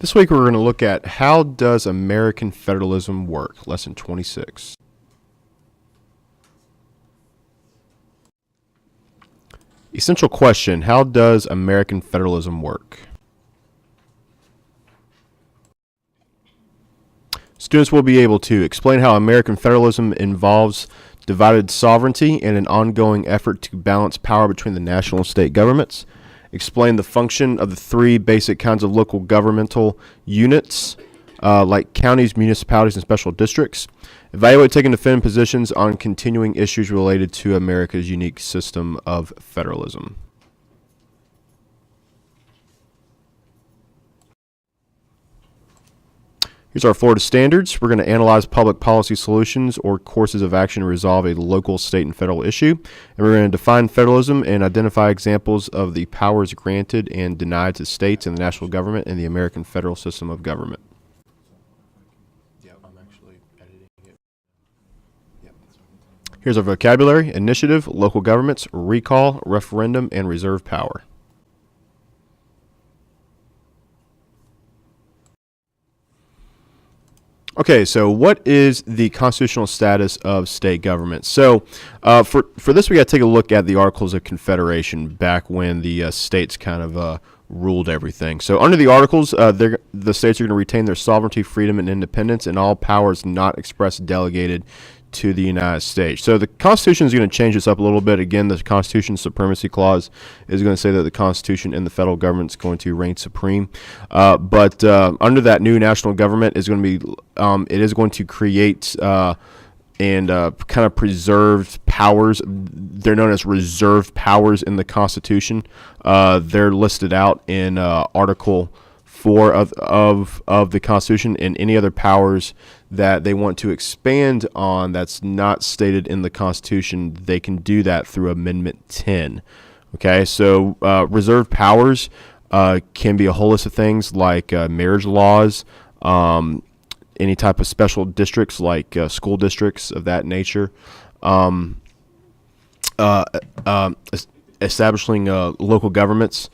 This week we're going to look at how does American federalism work? Lesson 26. Essential question, how does American federalism work? Students will be able to explain how American federalism involves divided sovereignty and an ongoing effort to balance power between the national and state governments. Explain the function of the three basic kinds of local governmental units, like counties, municipalities, and special districts. Evaluate, take, and defend positions on continuing issues related to America's unique system of federalism. Here's our Florida standards. We're going to analyze public policy solutions or courses of action to resolve a local, state, and federal issue. And we're going to define federalism and identify examples of the powers granted and denied to states and the national government in the American federal system of government. I'm actually editing it. Here's our vocabulary: initiative, local governments, recall, referendum, and reserve power. Okay, so what is the constitutional status of state government? So for this, we got to take a look at the Articles of Confederation back when the states kind of ruled everything. So under the Articles, the states are going to retain their sovereignty, freedom, and independence, and all powers not expressed delegated to the United States. So the Constitution is going to change this up a little bit. Again, the Constitution Supremacy Clause is going to say that the Constitution and the federal government is going to reign supreme. But under that new national government is going to be, it is going to create and kind of preserved powers. They're known as reserved powers in the Constitution. They're listed out in Article 4 of the Constitution, and any other powers that they want to expand on that's not stated in the Constitution, they can do that through Amendment 10. Okay, so reserved powers can be a whole list of things like marriage laws, any type of special districts like school districts of that nature, establishing local governments,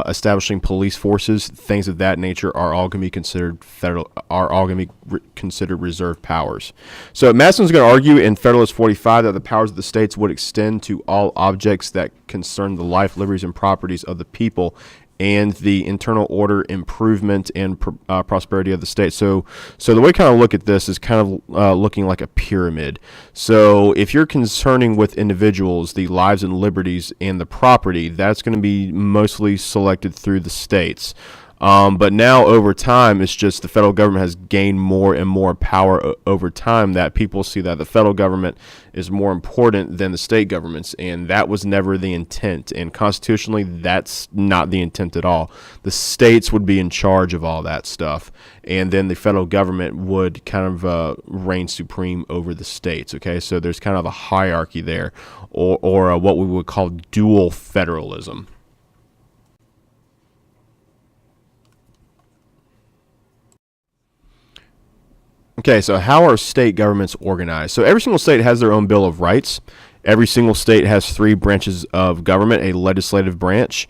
establishing police forces, things of that nature are all going to be considered considered reserved powers. So Madison's going to argue in Federalist 45 that the powers of the states would extend to all objects that concern the life, liberties, and properties of the people and the internal order, improvement, and prosperity of the state. So the way we kind of look at this is kind of looking like a pyramid. So if you're concerning with individuals, the lives and liberties and the property, that's going to be mostly selected through the states. But now over time, it's just the federal government has gained more and more power over time, that people see that the federal government is more important than the state governments, and that was never the intent. And constitutionally, that's not the intent at all. The states would be in charge of all that stuff, and then the federal government would kind of reign supreme over the states. Okay, so there's kind of a hierarchy there, or what we would call dual federalism. Okay, so how are state governments organized? So every single state has their own Bill of Rights. Every single state has three branches of government: a legislative branch.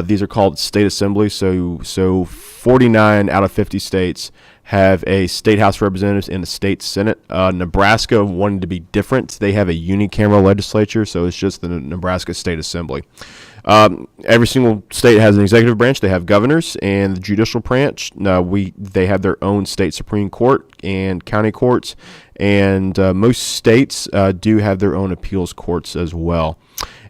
These are called state assemblies. So 49 out of 50 states have a state House of Representatives and a state Senate. Nebraska wanted to be different. They have a unicameral legislature, so it's just the Nebraska State Assembly. Every single state has an executive branch. They have governors, and the judicial branch. They have their own state Supreme Court and county courts, and most states do have their own appeals courts as well.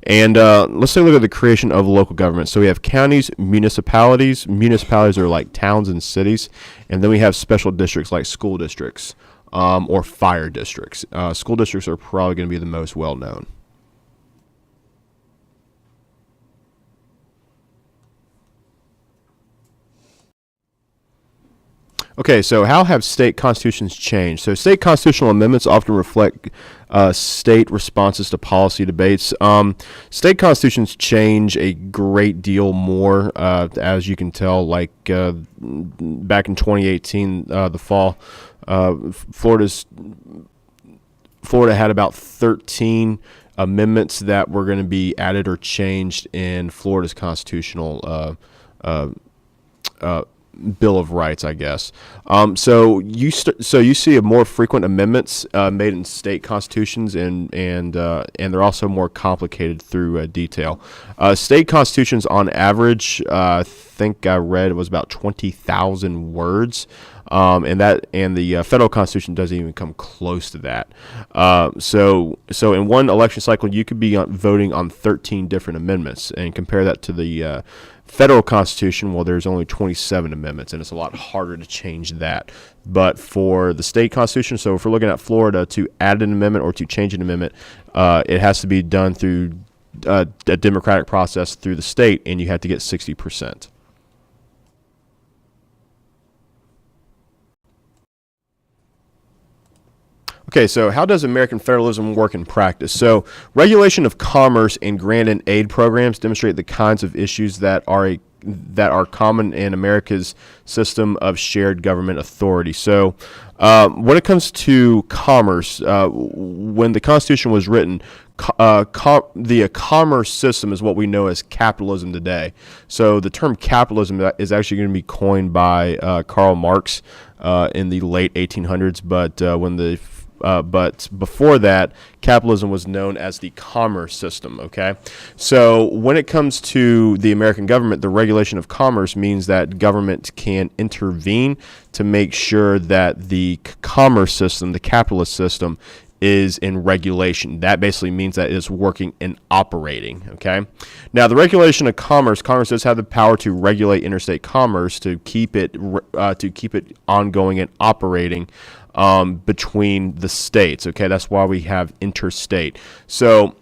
And let's take a look at the creation of local government. So we have counties, municipalities. Municipalities are like towns and cities, and then we have special districts like school districts or fire districts. School districts are probably going to be the most well known. Okay, so how have state constitutions changed? So state constitutional amendments often reflect state responses to policy debates. State constitutions change a great deal more, as you can tell, like back in 2018, the fall, Florida had about 13 amendments that were going to be added or changed in Florida's constitutional Bill of Rights, I guess. So you see a more frequent amendments made in state constitutions, and they're also more complicated through detail. State constitutions, on average, I think I read it was about 20,000 words. And the federal constitution doesn't even come close to that. So in one election cycle, you could be voting on 13 different amendments, and compare that to the federal constitution. Well, there's only 27 amendments, and it's a lot harder to change that. But for the state constitution, so if we're looking at Florida, to add an amendment or to change an amendment, it has to be done through a democratic process through the state, and you have to get 60%. Okay, so how does American federalism work in practice? So, regulation of commerce and grant and aid programs demonstrate the kinds of issues that are common in America's system of shared government authority. So, when it comes to commerce, when the Constitution was written, the commerce system is what we know as capitalism today. So the term capitalism is actually going to be coined by Karl Marx in the late 1800s, but before that, capitalism was known as the commerce system, okay? So when it comes to the American government, the regulation of commerce means that government can intervene to make sure that the commerce system, the capitalist system, is in regulation. That basically means that it's working and operating, okay? Now, the regulation of Congress does have the power to regulate interstate commerce to keep it ongoing and operating between the states, okay? That's why we have interstate. So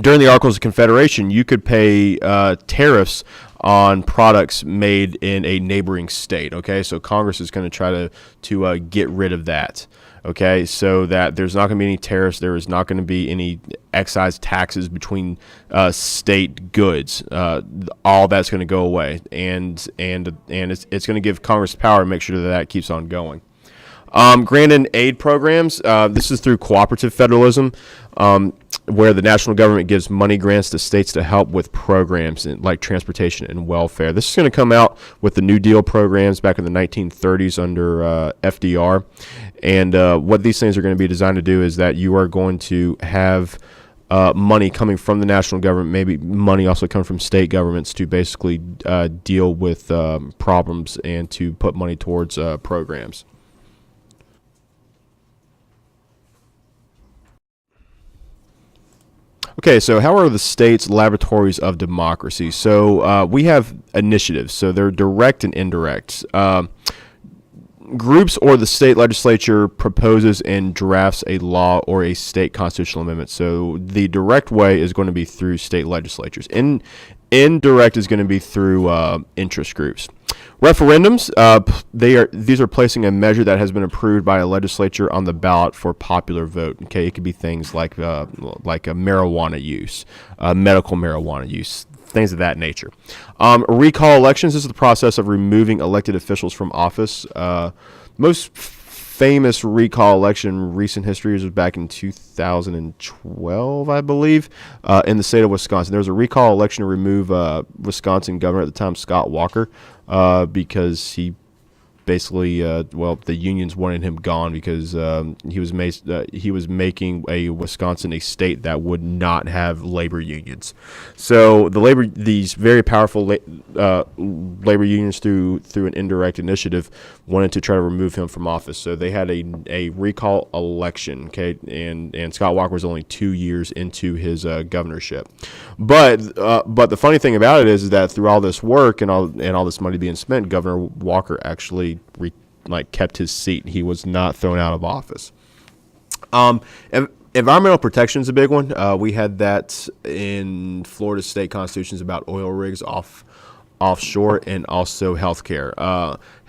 during the Articles of Confederation, you could pay tariffs on products made in a neighboring state, okay? So Congress is going to try to get rid of that. Okay, so that there's not going to be any tariffs, there is not going to be any excise taxes between state goods. All that's going to go away, and it's going to give Congress power to make sure that keeps on going. Grant and aid programs. This is through cooperative federalism, where the national government gives money grants to states to help with programs like transportation and welfare. This is going to come out with the New Deal programs back in the 1930s under FDR. And what these things are going to be designed to do is that you are going to have money coming from the national government, maybe money also coming from state governments to basically deal with problems and to put money towards programs. Okay, so how are the states laboratories of democracy? So we have initiatives, so they're direct and indirect. Groups or the state legislature proposes and drafts a law or a state constitutional amendment. So the direct way is going to be through state legislatures. Indirect is going to be through interest groups. Referendums, these are placing a measure that has been approved by a legislature on the ballot for popular vote. Okay, it could be things like a marijuana use, medical marijuana use, things of that nature. Recall elections. This is the process of removing elected officials from office. Most famous recall election in recent history was back in 2012, I believe, in the state of Wisconsin. There was a recall election to remove Wisconsin governor at the time, Scott Walker, because he basically, the unions wanted him gone because he was making Wisconsin a state that would not have labor unions. So these very powerful labor unions through an indirect initiative wanted to try to remove him from office. So they had a recall election. Okay, and Scott Walker was only 2 years into his governorship. But the funny thing about it is that through all this work and all this money being spent, Governor Walker actually kept his seat. He was not thrown out of office. Environmental protection is a big one. We had that in Florida state constitutions about oil rigs offshore, and also healthcare.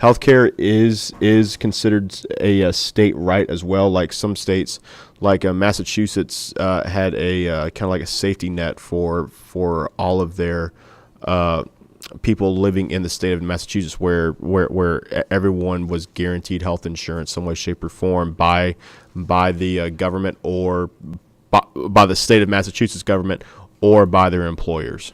Healthcare is considered a state right as well. Like some states, like Massachusetts, had a kind of like a safety net for all of their people living in the state of Massachusetts, where everyone was guaranteed health insurance some way, shape, or form by the government, or by the state of Massachusetts government, or by their employers.